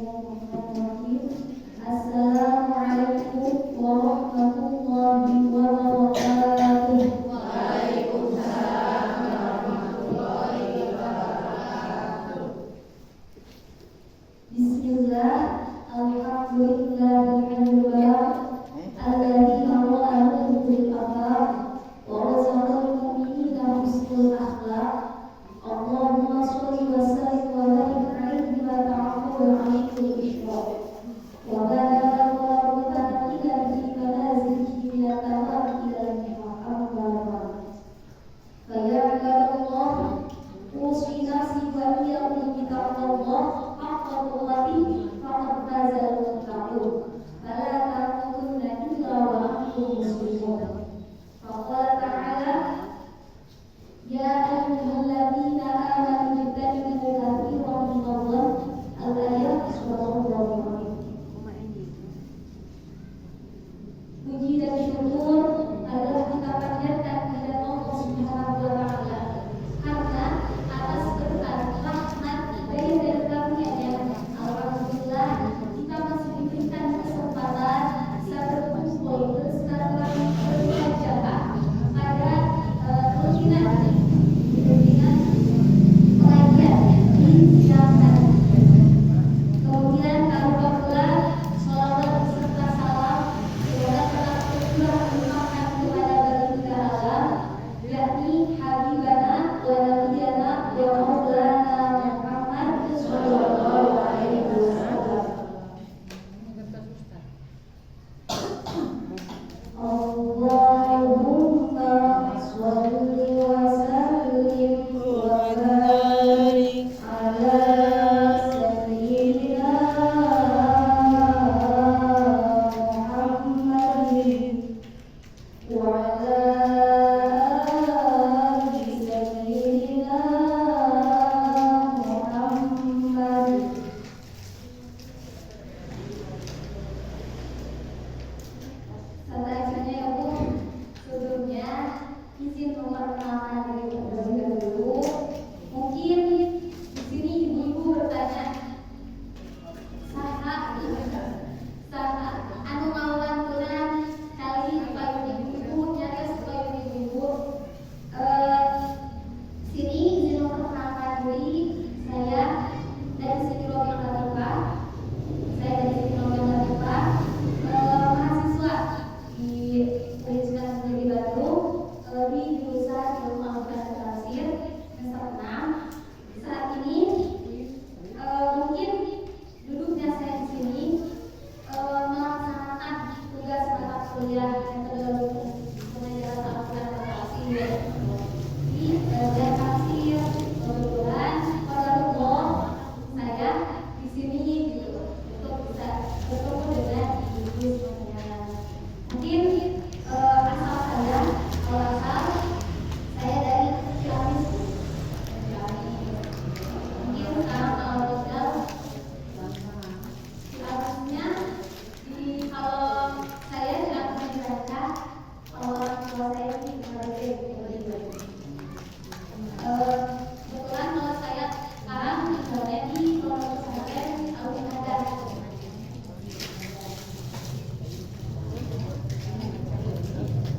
Bismillahirrahmanirrahim. Assalamualaikum warahmatullahi wabarakatuh. Waalaikumsalam warahmatullahi wabarakatuh. Bismillah, alhamdulillahilladzi alladzi amra'ahu bil afaq wa razaqal mu'minina husnul akhlaq. Allahumma sholli wa sallim wa barik alaihi wa ta'ala alaihi isyraq wa baraka wa barakatuh fi manazilihi min al-tawab ila al-muhammad. Fa ya Allah, usi nafsi wa iyyakum bi taqwallah haqqa tuqatih faqad faza al-muttaqun. Fala tamutunna illa wa antum muslimun. Faqala ta'ala, ya ayyuhalladzina amanu ijtanibu katsiran minadh-dhanni. Al-ayat surah Puji dan syukur adalah kita panjatkan kepada Allah Subhanahu wa Ta'ala karena atas berkat rahmat hidayah dan karunia-Nya, alhamdulillah kita masih diberikan kesempatan bisa berkumpul bersilaturahmi bermunajat pada rutinnya dengan pengajian di siang hari. Kemudian kami pula sholawat beserta salam semoga tetap tercurah limpahkan kepada baginda alam, yakni Habibana wa Nabiyana wa Maulana Muhammad sallallahu alaihi wasallam. Allahumma sholli wa sallim wa barik ala sayyidina Muhammadin wa ala ali sayyidina Muhammad. Selanjutnya ya Bu, sebelumnya izin memperkenalkan diri terlebih dahulu. Mungkin di sini ibu-ibu bertanya, saha anu ngawantunan kali payu ibu-ibu nyaris payu ibu-ibu. Sini izin memperkenalkan diri, saya dari Siti Robiah Latifah. Saya dari Siti Robiah Latifah, mahasiswa di Universitas Negeri Bandung di jurusan Ilmu Akuntansi Tafsir semester 6. Saat ini mungkin duduknya saya di sini melaksanakan tugas mata kuliah metodologi pengajaran Al-Quran dan Tafsir di dan tafsir. Kebetulan qadarullah saya di sini untuk bisa bertemu dengan ibu semuanya. Mungkin asal saya dari Ciamis. Mungkin sekarang kalau tinggal Ciamisnya kalau saya tidak pernah dibaca, kalau orang tua saya ini sebagai ibu. Kebetulan kalau saya sekarang tinggalnya di Pondok Pesantren Al-Ibadah.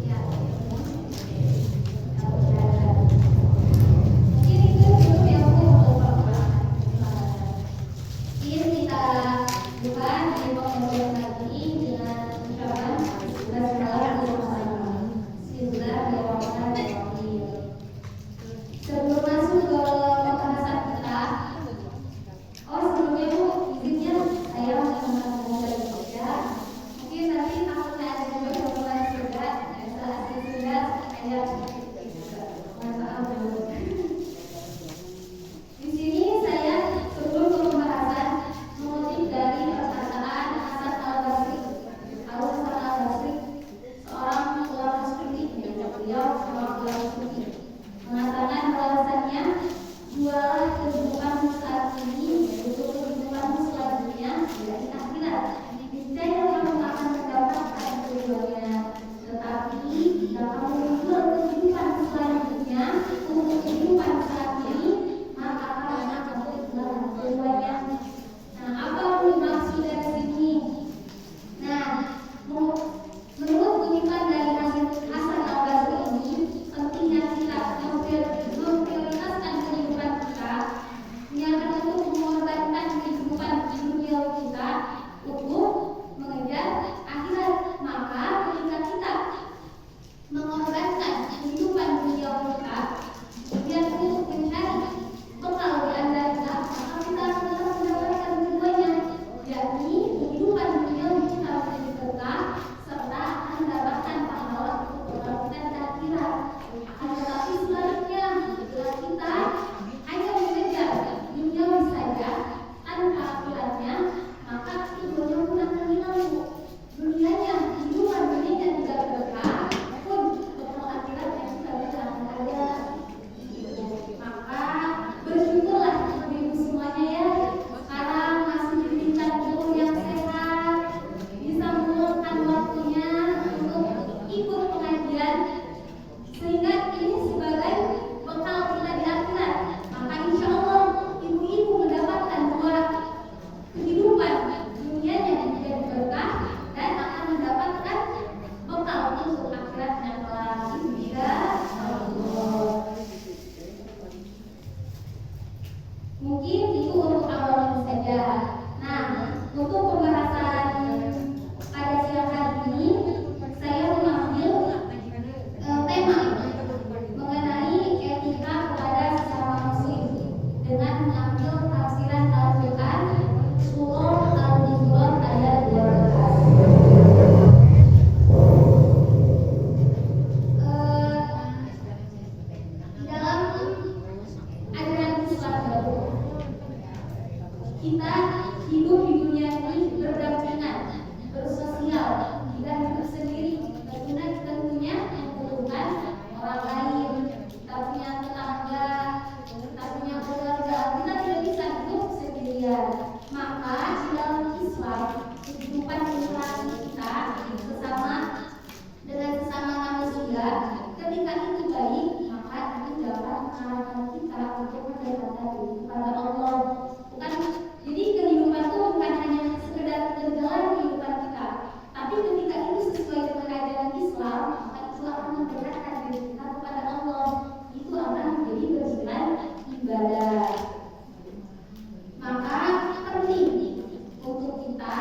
Ya, mungkin itu dulu yang aku mau perkenalkan. Mungkin kita buka di pembelajaran kali ini dengan ucapan Bismillahirrahmanirrahim. Bismillahirrahmanirrahim. Sebelum masuk ke pembahasan kita, sebelumnya Bu, izinnya saya mengenalkan dari Jogja. Mungkin nanti takutnya ada juga jawaban juga, salah satu juga saya mohon maaf dulu. Di sini saya sebelum ke pembahasan mengutip dari perkataan Hasan al-Basri, seorang ulama sufi. Beliau seorang ulama sufi mengatakan bahwasannya jualah kehidupanmu saat ini untuk kehidupanmu selanjutnya dari akhirat. Niscaya kamu akan mendapatkan keduanya. Tetapi jika kamu menjual kehidupan selanjutnya untuk kehidupan saat ini, maka kamu akan kehilangan keduanya. Nah, apa Mungkin itu untuk awalnya saja. Nah, untuk pembahasan pada siang hari ini, saya mengambil tema mengenai etika kepada sesama muslim dengan mengambil tafsiran Al-Quran surah Al-Imran ayat 12. Dalam ajaran Islam baru, kita hidup di dunia ini berdampingan, bersosial, tidak hidup sendiri. Tentunya membutuhkan orang lain. Kita punya tetangga, kita punya keluarga. Kita tidak bisa hidup sendirian. Maka di dalam Islam, kehidupan interaksi kita sesama dengan sesama manusia, ketika itu baik, maka itu dapat mengarahkan kita untuk mendekatkan diri kepada Allah. Jadi kehidupan itu bukan hanya sekedar berjalan kehidupan kita, tapi ketika itu sesuai dengan ajaran Islam, maka itu akan mendekatkan diri kita kepada Allah. Itu akan menjadi bagian ibadah. Maka penting untuk kita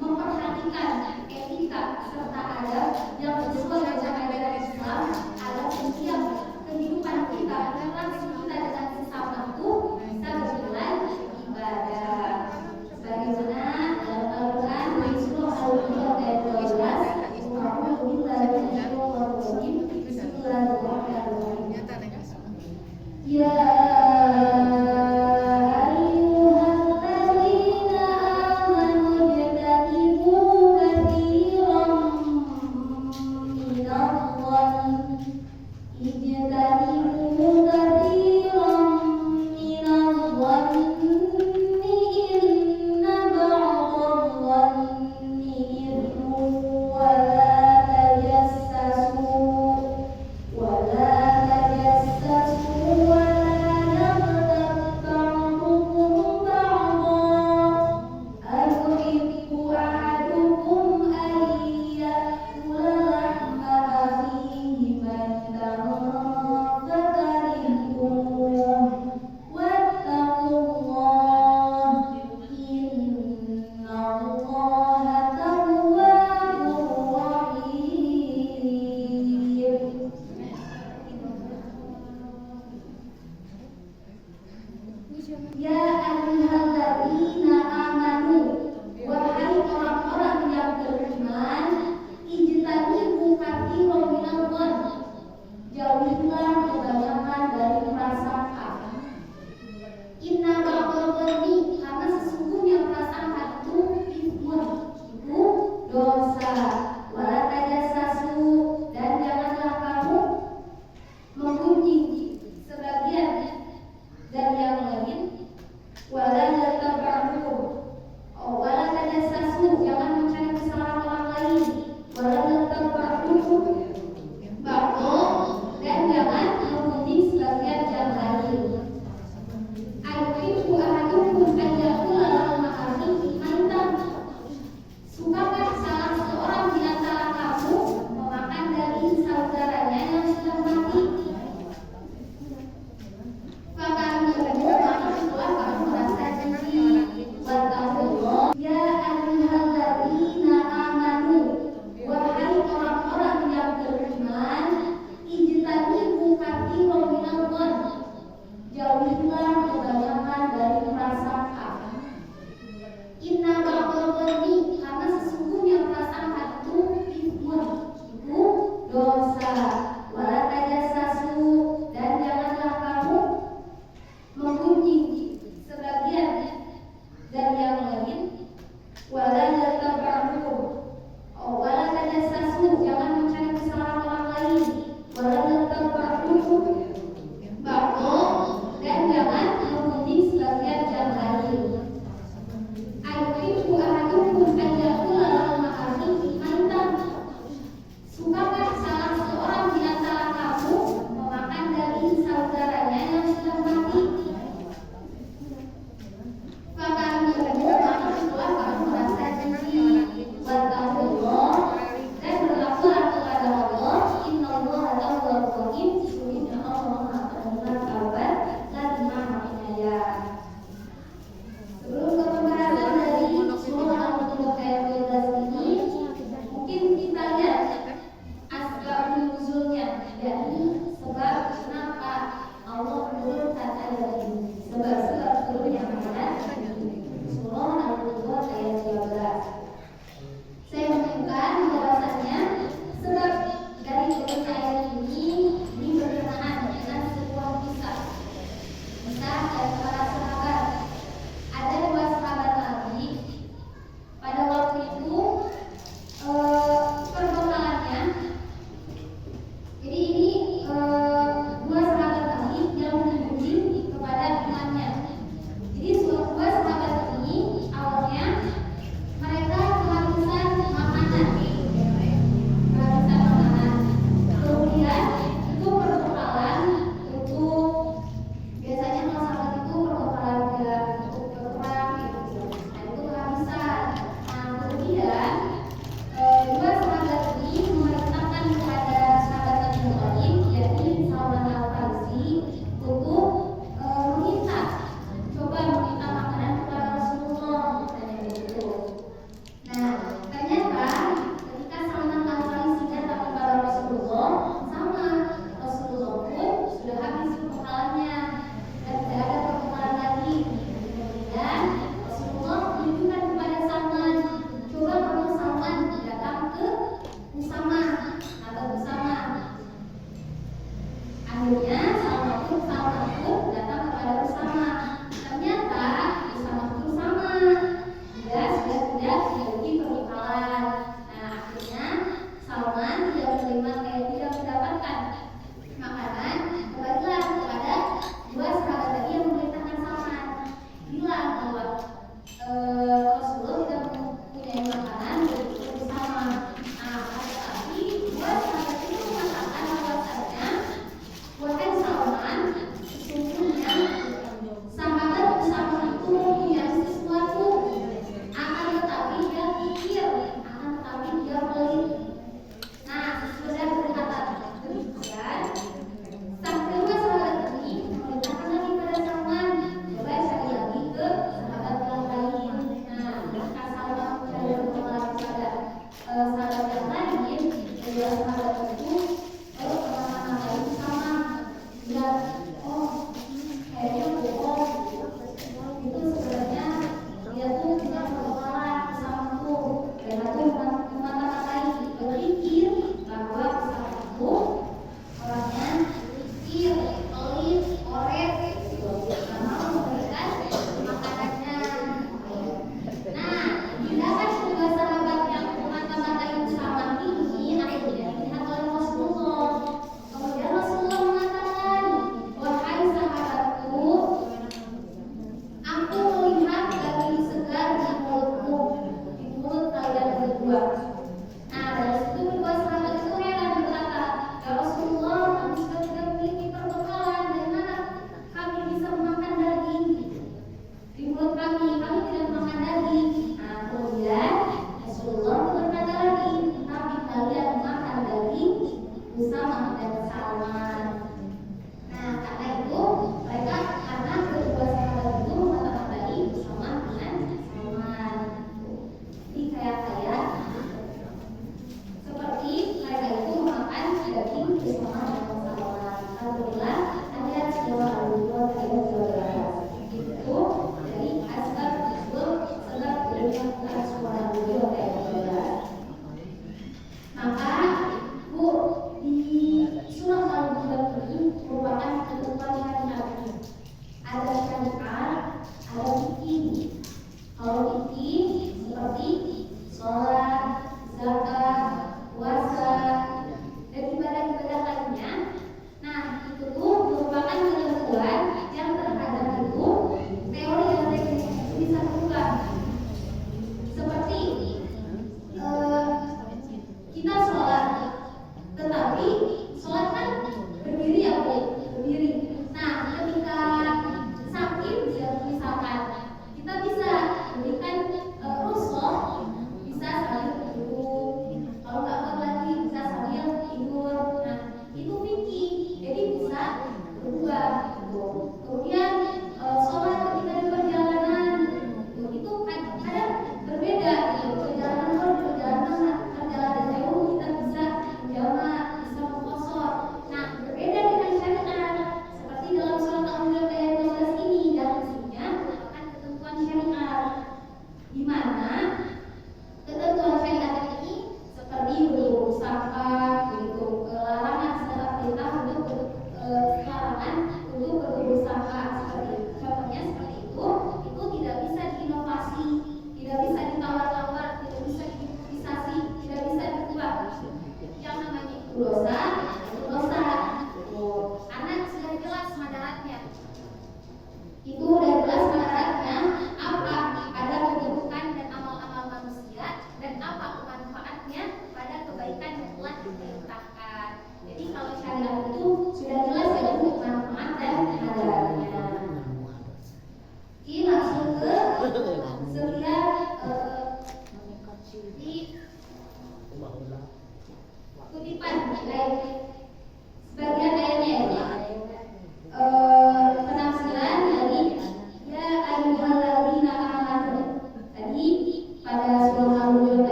memperhatikan etika serta adab yang sesuai dengan ajaran Islam agar setiap kehidupan kita, relasi kita dengan sesama itu bisa berjalan ibadah. Sebagaimana dalam Al-Quran di surah Al-Imran ayat 12, Bismillahirrahmanirrahim. Ya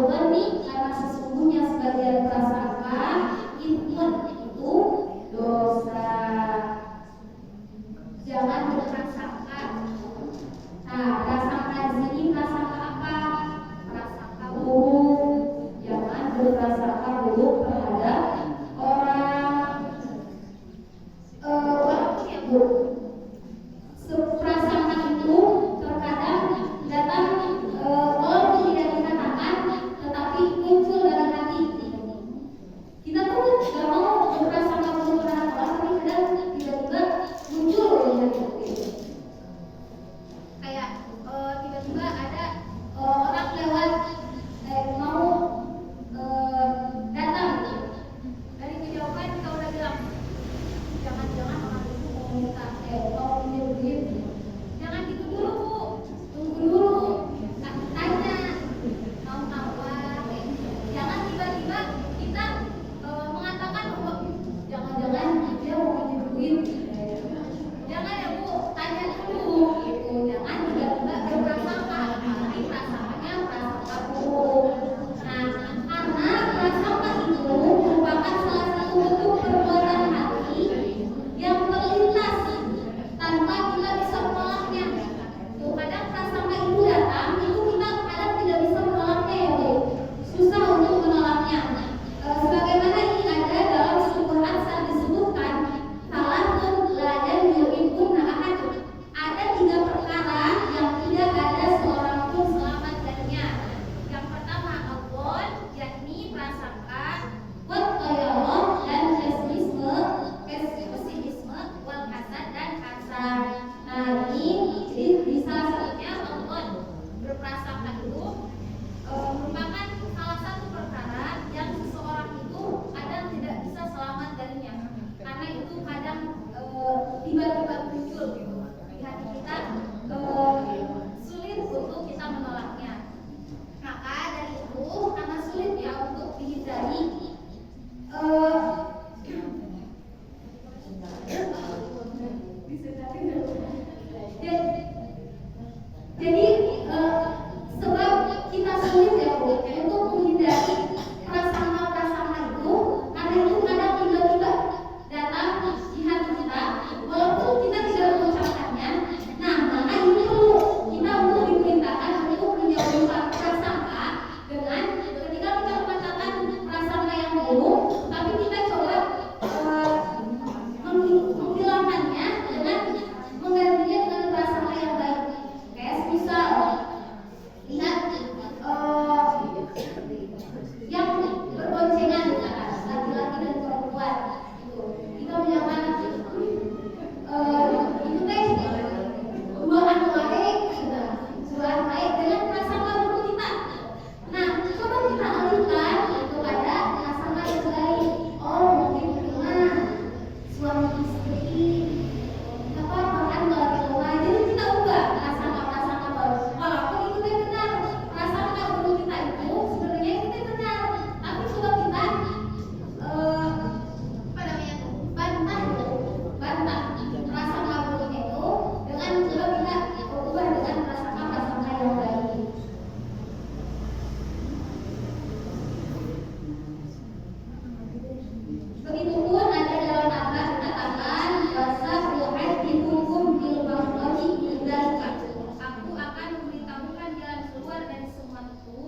nih karena sesungguhnya sebagian prasangka itu dosa. Jangan berprasangka. Nah, prasangka di sini prasangka apa? Prasangka buruk. Jangan berprasangka buruk terhadap orang. Prasangka itu terkadang datang walaupun tidak dikatakan, tetapi muncul dalam hati. Kita tuh gak mau berprasangka buruk terhadap orang, tapi kadang tiba-tiba muncul di hati kita. Kayak tiba-tiba ada orang lewat mau datang dari kejauhan, kita udah bilang jangan-jangan orang itu mau minta mau pinjam duit. Jangan gitu dulu Bu, tunggu dulu, tanya mau apa. Jangan tiba-tiba kita mengatakan bahwa jangan-jangan dia mau pinjam duit. Jangan ya Bu, tanya dulu gitu. Jangan tiba-tiba berprasangka, tapi prasangkanya prasangka buruk. Nah, karena prasangka itu merupakan salah satu bentuk perbuatan hati yang terlintas tanpa kita bisa menolaknya. Tuh, kadang prasangka itu datang, itu kita kadang tidak bisa menolaknya ya Bu. Susah untuk menolaknya. Sebagaimana ini ada dalam sebuah asar disebutkan salahun la yu'ibunna ahad. Ada 3 perkara yang tidak ada seorang pun selamat darinya. Yang pertama al-ghol, yakni prasangka, wal khayallah dan pesimisme, wal hasad dan hasad. Nah, ini jadi salah satunya al-ghol. Berprasangka itu merupakan salah satu perkara yang seseorang itu kadang tidak bisa selamat darinya, karena itu kadang tiba-tiba muncul gitu di hati kita, sulit untuk kita menolaknya. Maka dari itu karena sulit ya untuk dihindari, jadi sebab kita sulit ya Bu untuk menghindari prasangka-prasangka itu, karena itu kadang tiba-tiba datang di hati kita walaupun kita tidak mengucapkannya. Nah, maka ini perlu kita untuk diperintahkan untuk menjauhi prasangka dengan ketika kita mengatakan prasangka yang buruk, tapi kita coba menghilangkannya dengan menggantinya dengan prasangka yang baik. Kayak misal lihat yang berboncengan laki-laki dan perempuan itu kita menyatakan itu teh dua anu baik dengan prasangka buruk kita. Nah, coba kita alihkan itu pada prasangka yang baik. Oh, mungkin dengan suami istri apa makan lagi rumah. Jadi kita ubah prasangka baru. Walaupun itu teh benar, prasangka buruk kita itu sebenarnya itu teh benar, tapi coba kita bantah prasangka buruknya itu dengan coba kita ubah dengan prasangka yang baik. Begitupun ada dalam naskah dikatakan wasabul hadi hukum bil maghfirati bidzalika. Aku akan memberitahukan jalan keluar dari semua itu.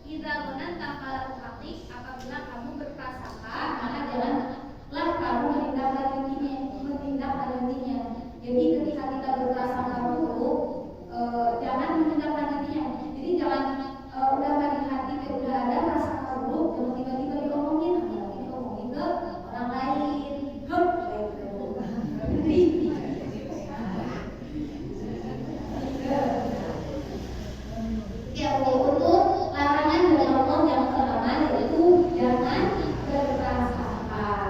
Idza dhananta fala tuhaqiq, apabila kamu berprasangka maka janganlah kamu menindaklanjutinya. Jadi ketika kita berprasangka buruk, jangan menindaklanjutinya. Jadi jangan udah di hati udah ada prasangka buruk, jangan tiba-tiba diomongin, apalagi diomongin ke orang lain. Ya, untuk larangan dari Allah yang pertama yaitu jangan berprasangka.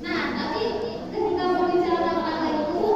Nah, tapi ketika membicarakan orang lain itu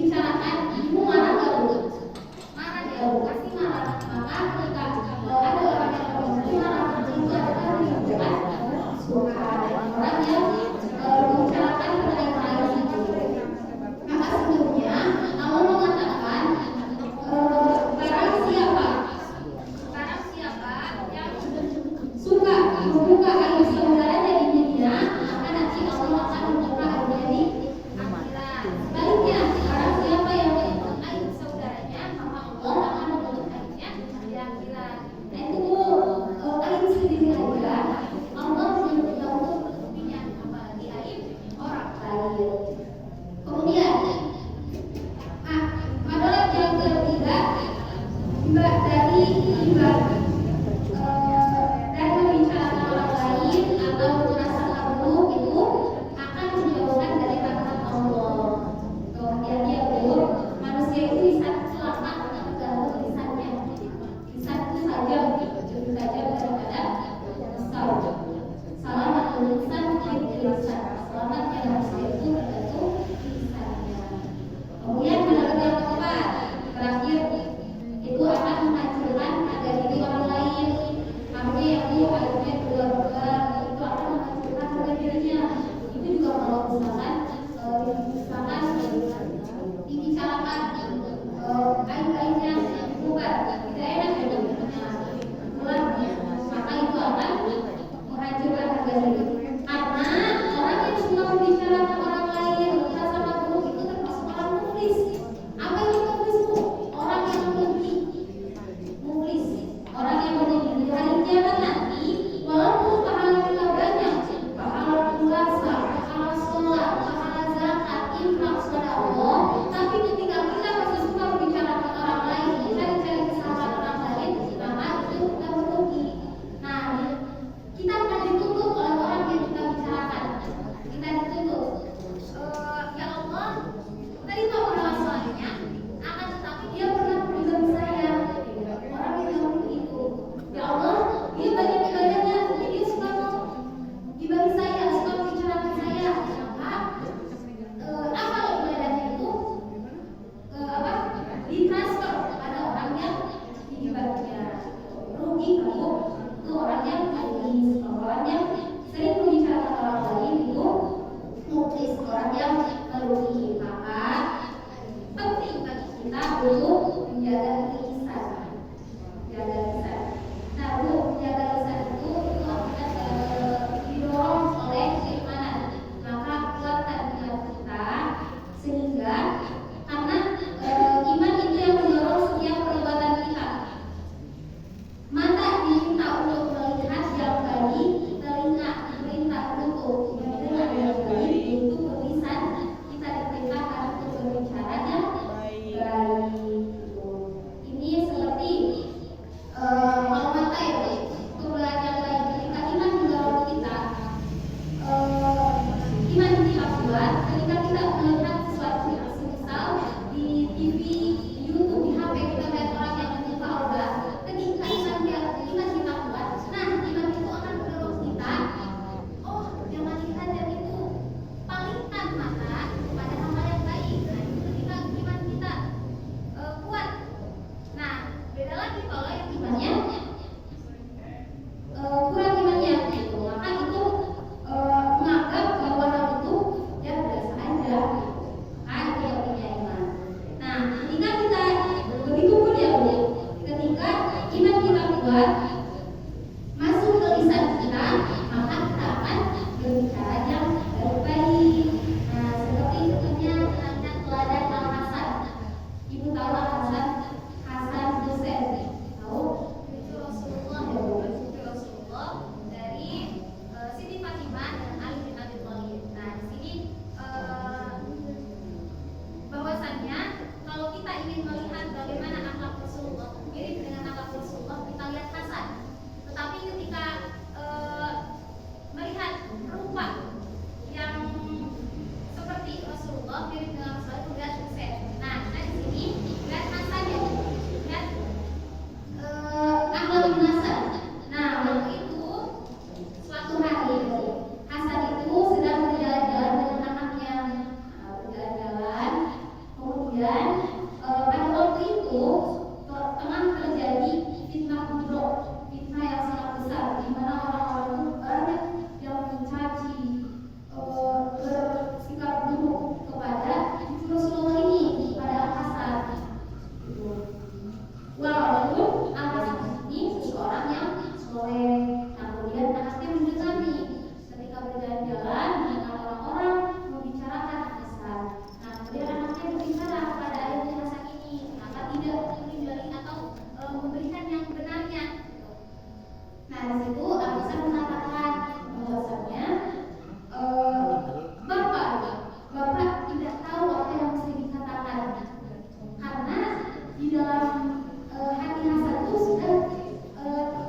dibicarakan, ibu marah nggak bu? Marah ya bu, pasti marah. Maka ketika ada orang yang emosi marah, itu adalah menunjukkan suka orang yang membicarakan mengenai hal itu. Maka sebelumnya Allah mengatakan barang siapa yang suka membuka aib saudaranya di dunia, maka nanti Allah akan membuka aibnya di akhirat. Sebaliknya, barang siapa yang menutup aib saudaranya, maka Allah akan menutup aibnya di akhirat. Nah itu aib sendiri aja Allah belum bisa untuk menutupinya, apalagi aib orang lain. Kemudian adalah yang ketiga, dari membicarakan orang lain atau prasangka buruk itu akan menjauhkan dari rahmat Allah. Kemudian dia manusia itu bisa selamat tergantung lisannya. Lisan itu saja daripada risau. Salamatul lisan lisan. Selamatnya manusia itu tergantung lisannya. Kemudian yang keempat, terakhir itu akan menghancurkan harga diri orang lain. Artinya yang itu akhirnya keluar itu akan menghancurkan harga dirinya. Itu juga kalau misalkan dibicarakan aib-aibnya bukan tidak enak ya keluar, maka itu akan menghancurkan harga diri. Karena orang yang suka membicarakan orang lain sama buruk itu termasuk orang muflis. Apa itu muflis bu? Orang yang merugi. Muflis, orang yang merugi di hari kiamat nanti, walaupun pahala kita banyak, pahala puasa, pahala sholat, pahala zakat, infak kepada Allah, tapi ketika kita masih suka membicarakan orang lain, mencari-cari kesalahan orang lain, maka itu kita merugi. Nah, kita akan dituntut oleh orang yang kita bicarakan. Kita dituntut, ya Allah, terima pahala sholatnya, akan tetapi dia pernah mengganggu saya. Orang yang ngomong itu, ya Allah, dia banyak ibadahnya, tapi dia suka ibadi saya, suka membicarakan saya. Maka apa ibadahnya itu ditransfer kepada orang yang diibadahnya. Rugi kamu itu orang yang egois, orang yang sering membicarakan orang lain itu muflis, orang yang merugi. Maka penting bagi kita untuk menjaga lisan. Jaga lisan. Nah, untuk menjaga lisan itu didorong oleh keimanan. Maka kuatkan iman kita sehingga karena iman itu yang mendorong setiap perbuatan kita. Mata diminta untuk melihat yang baik, telinga diperintah untuk mendengar yang baik, yaitu berlisan kita diperintahkan untuk berbicara yang baik. Ini seperti Kemudian pada waktu itu tengah terjadi fitnah buruk, fitnah yang sangat besar, di mana orang-orang itu banyak yang mencaci, bersikap buruk kepada Rasulullah ini, pada Al-Hasan. Walaupun Al-Hasan ini seseorang yang soleh, nah kemudian anaknya mendekati ketika berjalan-jalan dengan orang-orang membicarakan Al-Hasan. Nah kemudian anaknya berbicara kepada ayahnya Hasan ini, kenapa tidak meninggali atau memberikan yang benarnya. Nah di situ Al-Hasan mengatakan bahwasanya Bapak tidak tahu apa yang mesti dikatakan, karena di dalam hati Hasan itu sudah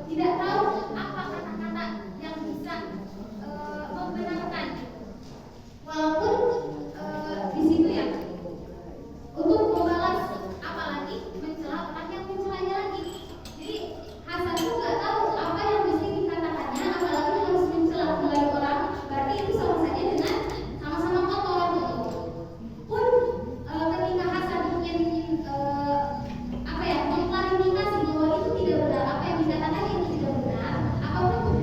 tidak tahu apa kata-kata yang bisa membenarkan. Walaupun di situ ya untuk membalas, apalagi mencela orang yang mencelanya lagi. Jadi Hasan itu nggak tahu apa yang mesti dikatakannya, apalagi harus mencela kembali orang. Berarti itu sama saja dengan sama-sama kotor gitu. Pun ketika Hasan ingin mengklarifikasi bahwa itu tidak benar, apa yang dikatakan itu tidak benar, apapun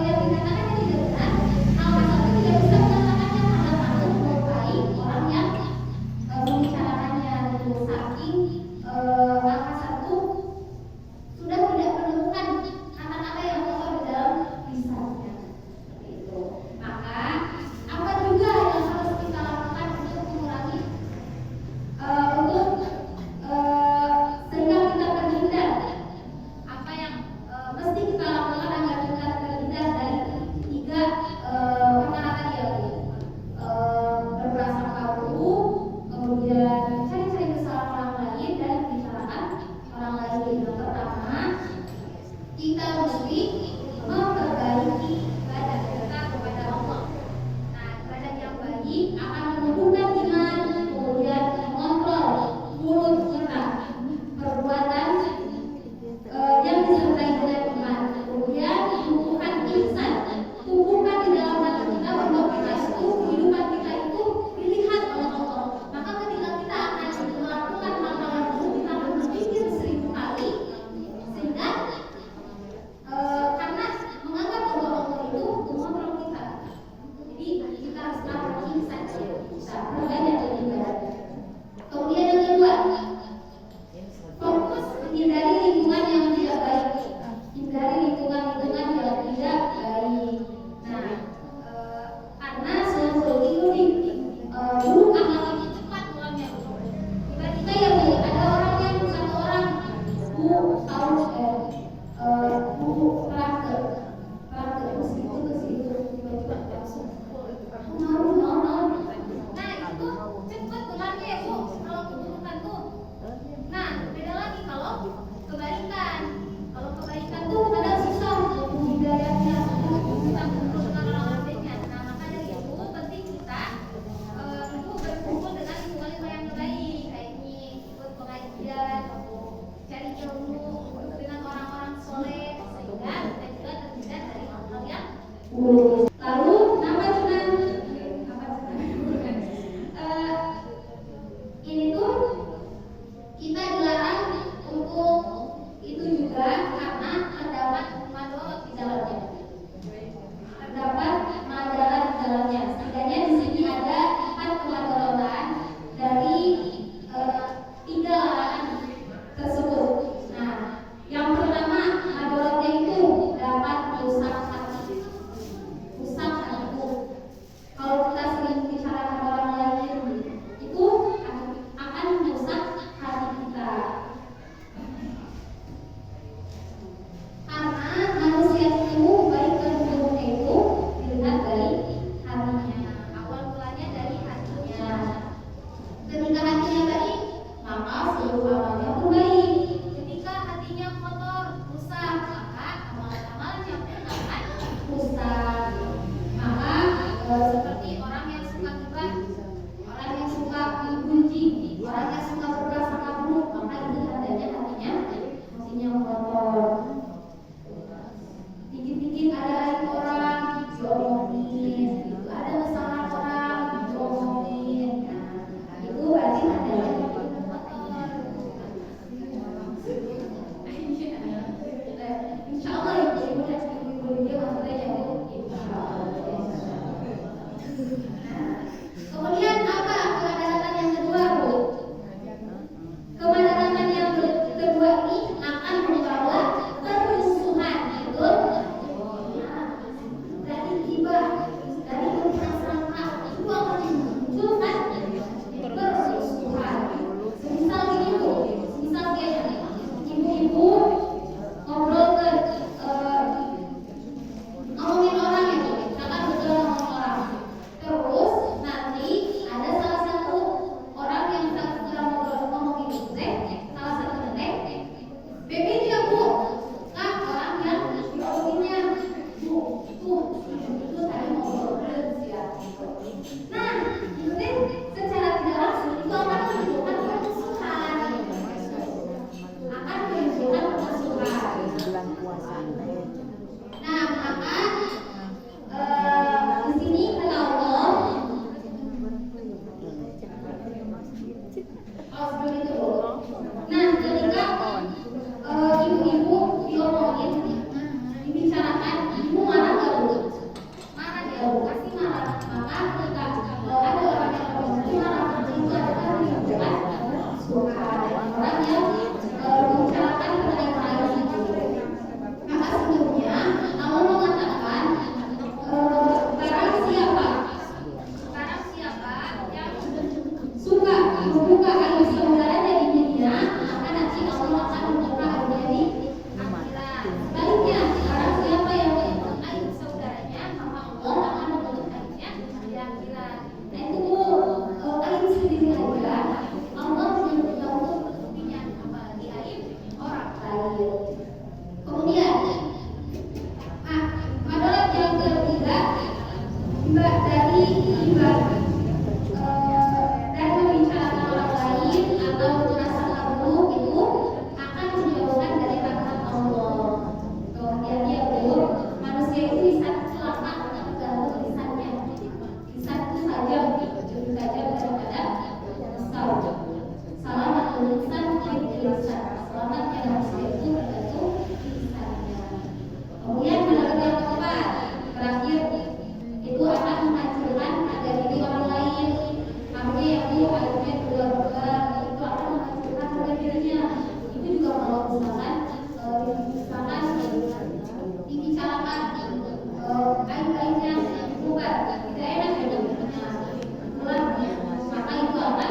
yang dikatakan itu tidak benar, Al-Hasan itu tidak bisa mengatakannya karena takut melukai orang yang membicarakannya gitu. Saking Al-Hasan itu sudah tidak menemukan kata-kata yang kotor di dalam lisannya. Seperti itu. Maka apa juga yang harus kita lakukan untuk mengurangi sehingga kita terhindar, apa yang mesti kita lakukan agar kita terhindar dari tiga perkara tadi ya, berprasangka buruk, kemudian cari-cari kesalahan orang lain, dan membicarakan orang lain. Yang pertama, kita mesti memperbaiki ibadah kita kepada Allah. Nah, ibadah yang baik akan menumbuhkan iman, kemudian mengontrol mulut kita, perbuatan yang disertai dengan iman, kemudian menumbuhkan ihsan, tumbuhkan di dalam hati kita bahwa kita itu, kehidupan kita itu dilihat oleh Allah. Maka ketika kita akan melakukan hal-hal yang buruk, kita akan berpikir 1000 kali, sehingga karena menganggap bahwa Allah itu mengontrol kita. Jadi kita harus melakukan ihsan, kita perbanyak beribadah. Kemudian yang kedua, fokus menghindari lingkungan yang tidak baik, hindari lingkungan-lingkungan yang tidak baik. Nah, karena seluruh itu buruk akhlak itu cepat pulangnya. Tiba-tiba ya Bu, ada orang yang satu orang perangkat terus itu ke situ, tiba-tiba langsung mau. Nah itu cepat pulangnya ya Bu, kalau keburukan tuh. Nah beda lagi kalau kebaikan. Kalau kebaikan tuh ada susah hidayahnya, kita kumpul dengan orang lainnya. Nah maka dari itu penting kita berkumpul dengan lingkungan yang baik, kayak ini ikut pengajian, cari ilmu, duduk dengan orang-orang soleh, sehingga kita juga terhindar dari hal-hal yang buruk. Lalu ini tuh kita dilarang untuk itu juga karena terdapat madorot di dalamnya. Terdapat madarat di dalamnya. Setidaknya di sini ada 4 kemadorotan dari 3 larangan tersebut. Nah, yang pertama madorotnya itu dapat merusak hati. orang yang membicarakan mengenai hal itu. Maka sebelumnya Allah mengatakan barang siapa yang suka membuka aib saudaranya di dunia, maka nanti Allah akan membuka aibnya di akhirat. Sebaliknya, barang siapa yang menutup aib saudaranya, maka Allah akan menutup aibnya di akhirat. Nah itu aib sendiri aja Allah belum bisa untuk menutupinya, apalagi aib orang lain. Kemudian adalah yang ketiga, dari ibadah dan membicarakan orang lain atau prasangka buruk itu akan menjauhkan dari rahmat Allah. Kemudian dia manusia itu bisa selamat tergantung lisannya. Lisan itu saja daripada menyesal. Selamat lisan lisan. Selamatnya manusia itu tergantung lisannya. Kemudian yang keempat, terakhir itu akan menghancurkan harga diri orang lain. Artinya itu akhirnya dua itu akan menghancurkan harga dirinya. Itu juga kalau misalkan dibicarakan aib-aibnya bukan tidak enak ya mulanya, maka itu akan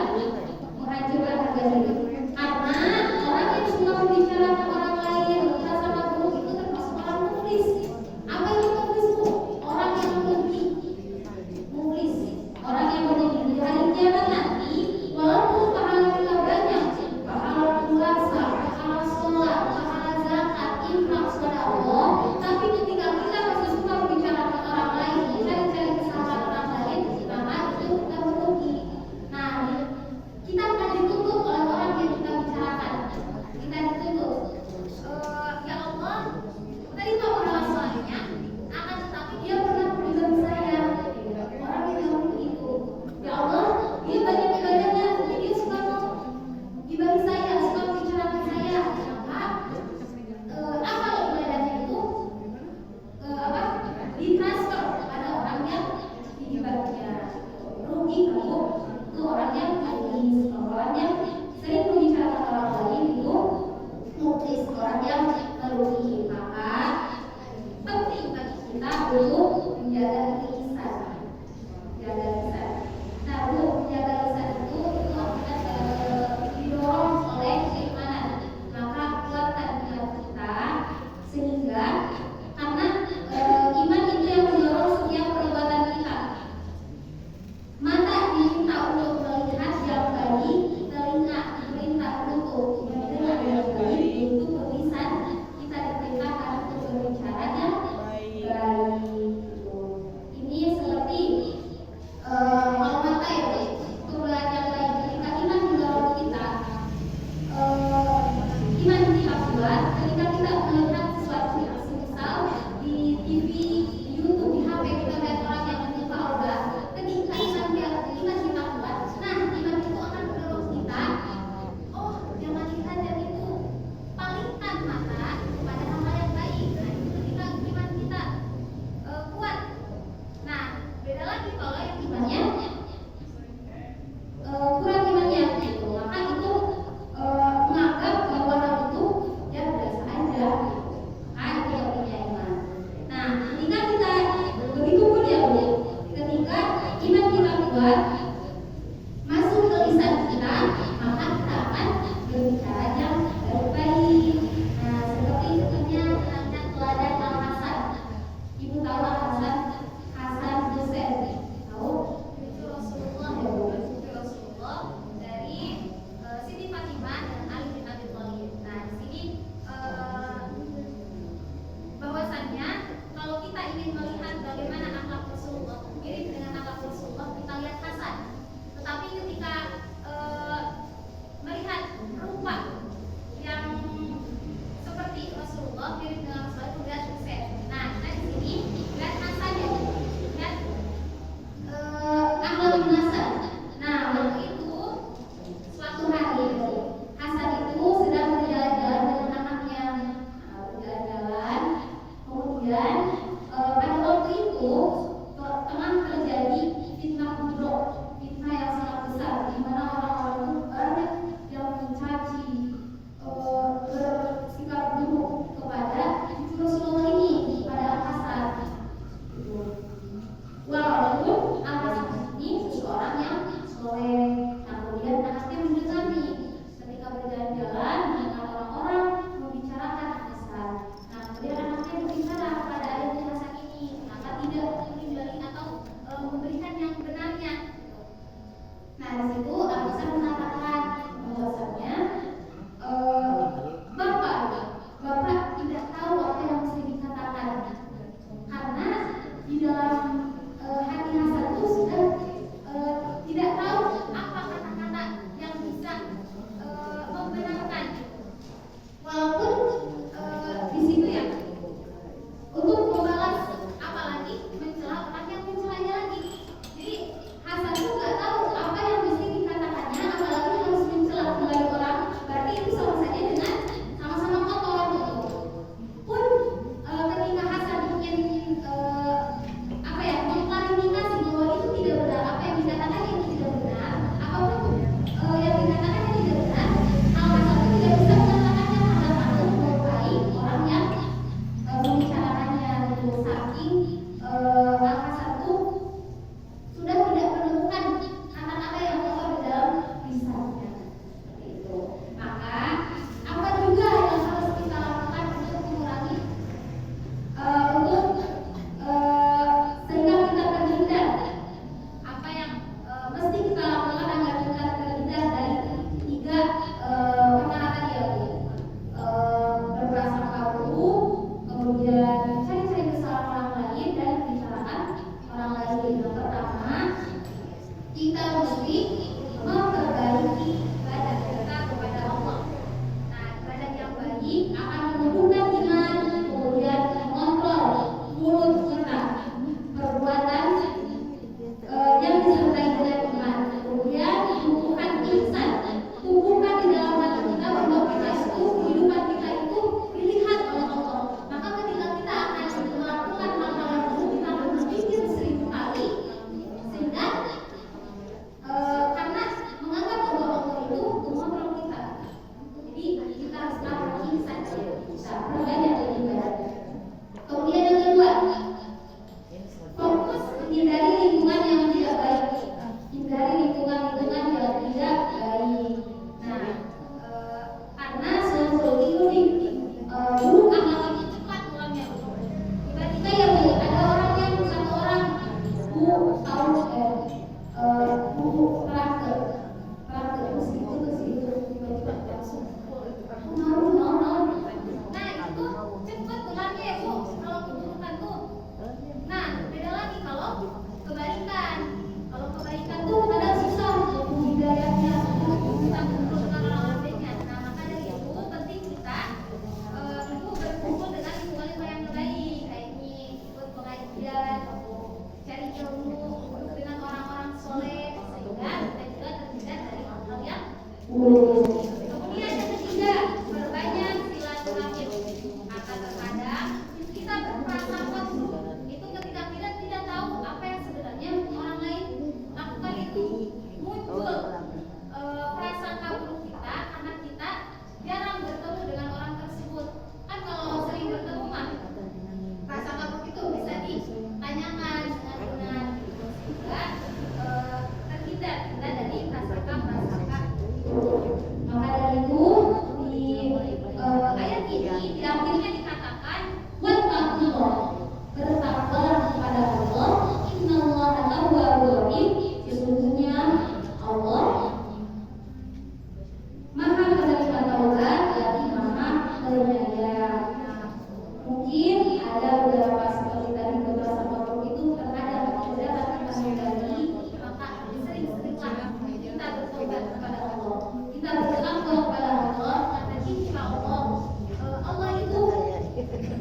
menghancurkan harga diri. Karena orang yang suka membicarakan orang lain sama buruk itu termasuk orang muflis. Apa itu muflis itu? Orang yang merugi. Muflis, orang yang merugi di hari kiamat nanti, walaupun pahala kita banyak, pahala puasa, pahala sholat, pahala zakat, infak, sedekah, tapi ketika kita masih suka membicarakan orang lain, mencari-cari kesalahan orang lain, maka itu kita merugi. Nah, kita akan dituntut oleh orang yang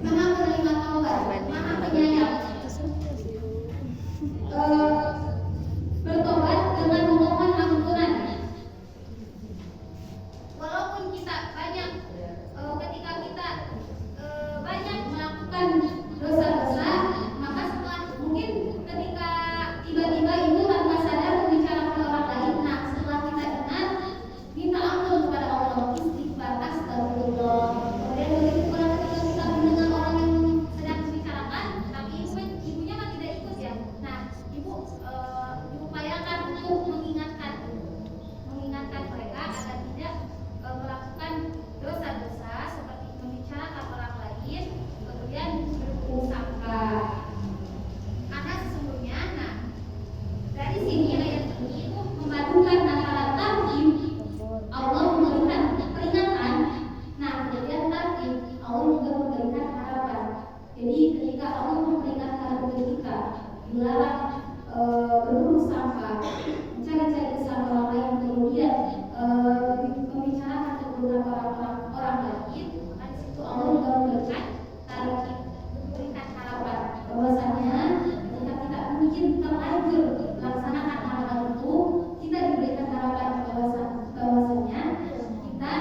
Maha penerima taubat, Maha penyayang. Bertobat dengan memohon ampunan. Walaupun kita banyak ketika kita banyak melakukan dosa-dosa, maka setelah mungkin ketika tiba-tiba ibu tanpa sadar membicarakan orang lain, nah setelah kita dengar, minta ampun kepada Allah, istighfar, astagfirullah. Kemudian begitu pula ketika kita mendengar orang yang sedang membicarakan, tapi ibunya kan tidak ikut ya. Nah, ibu diupayakan untuk mengingatkan mereka agar tidak melakukan dosa-dosa seperti membicarakan orang lain, kemudian berburuk sangka. Karena sesungguhnya, nah dari sini ayat ini itu memadukan antara tarhib, Allah memberikan peringatan, nah kemudian tarhib, Allah juga memberikan harapan. Jadi ketika Allah memperingatkan kita dilarang berburuk sangka, mencari-cari kesalahan orang lain, kemudian membicarakan keburukan orang lain, maka di situ Allah juga memberikan tarhib, memberikan harapan bahwasanya ketika kita mungkin terlanjur melaksanakan hal itu, kita diberikan harapan bahwasanya kita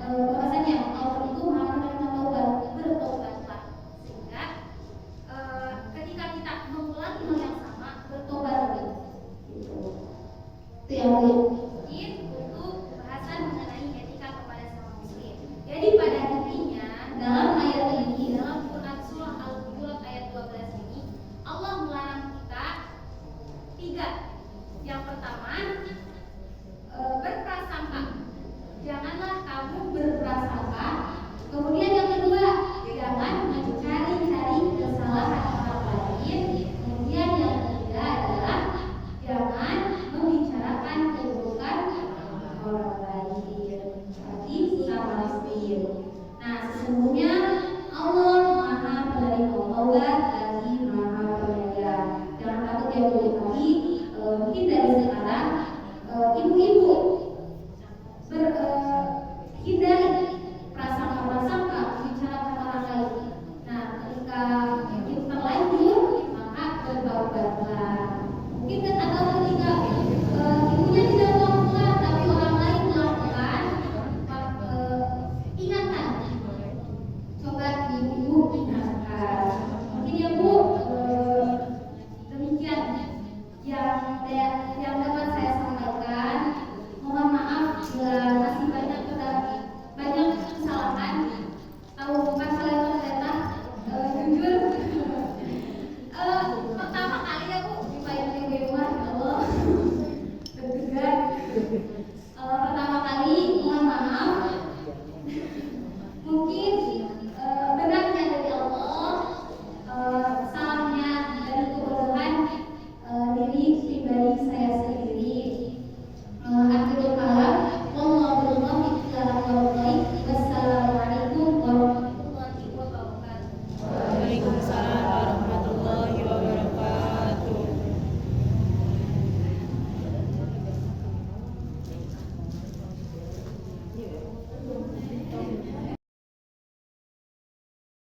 bahwasanya Allah itu Maha penerima taubat, bertobatlah. Sehingga ketika kita mengulangi hal yang sama, bertobat gitu. Itu yang mungkin untuk bahasan mengenai etika kepada sesama muslim. Jadi pada intinya dalam ayat ini, dalam Quran surah Al-Hujurat ayat 12 ini, Allah melarang kita 3. Yang pertama, berprasangka. Janganlah kamu berprasangka. Kemudian yang kedua, jangan mencari-cari kesalahan orang lain. Kemudian yang ketiga adalah jangan membicarakan keburukan orang lain. Hadis sama muslim. Nah, sesungguhnya